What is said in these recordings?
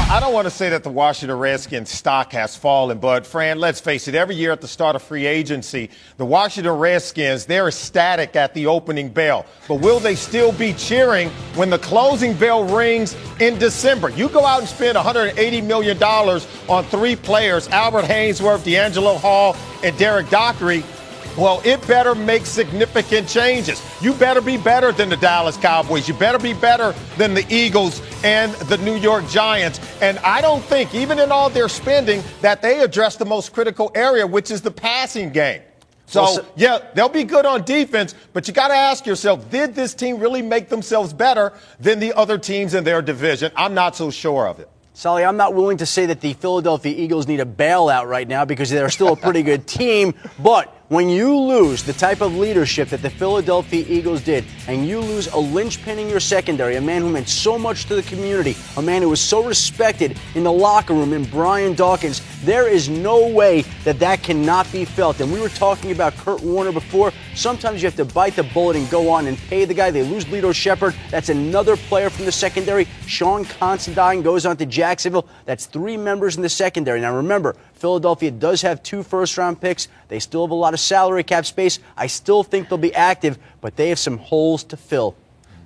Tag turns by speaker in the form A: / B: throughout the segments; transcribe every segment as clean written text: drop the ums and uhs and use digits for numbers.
A: Well, I don't want to say that the Washington Redskins stock has fallen, but, Fran, let's face it, every year at the start of free agency, the Washington Redskins, they're ecstatic at the opening bell. But will they still be cheering when the closing bell rings in December? You go out and spend $180 million on three players, Albert Haynesworth, D'Angelo Hall, and Derek Dockery. Well, it better make significant changes. You better be better than the Dallas Cowboys. You better be better than the Eagles and the New York Giants. And I don't think, even in all their spending, that they address the most critical area, which is the passing game. So, yeah, they'll be good on defense, but you got to ask yourself, did this team really make themselves better than the other teams in their division? I'm not so sure of it.
B: Sully, I'm not willing to say that the Philadelphia Eagles need a bailout right now because they're still a pretty good team. But when you lose the type of leadership that the Philadelphia Eagles did, and you lose a linchpin in your secondary, a man who meant so much to the community, a man who was so respected in the locker room, in Brian Dawkins, there is no way that that cannot be felt. And we were talking about Kurt Warner before. Sometimes you have to bite the bullet and go on and pay the guy. They lose Lito Shepherd. That's another player from the secondary. Sean Considine goes on to Jacksonville. That's three members in the secondary. Now remember, Philadelphia does have 2 first-round picks. They still have a lot of salary cap space. I still think they'll be active, but they have some holes to fill.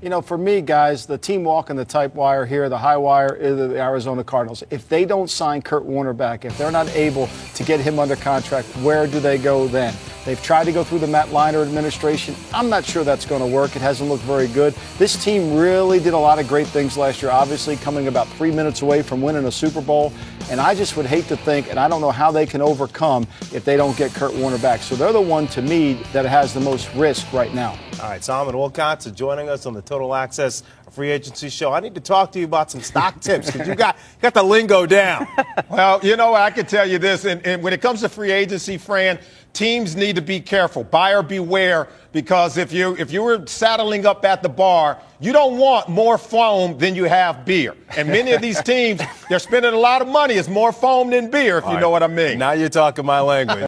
C: You know, for me, guys, the team walking the tight wire here, the high wire, is the Arizona Cardinals. If they don't sign Kurt Warner back, if they're not able to get him under contract, where do they go then? They've tried to go through the Matt Leinart administration. I'm not sure that's going to work. It hasn't looked very good. This team really did a lot of great things last year, obviously coming about 3 minutes away from winning a Super Bowl. And I just would hate to think, and I don't know how they can overcome if they don't get Kurt Warner back. So they're the one, to me, that has the most risk right now.
D: All right, Solomon Wilcots is joining us on the Total Access Free Agency Show. I need to talk to you about some stock tips because you got the lingo down.
A: Well, you know, I can tell you this, and when it comes to free agency, Fran, teams need to be careful. Buyer beware, because if you were saddling up at the bar, you don't want more foam than you have beer. And many of these teams, they're spending a lot of money. It's more foam than beer, if you know what I mean.
D: Now you're talking my language.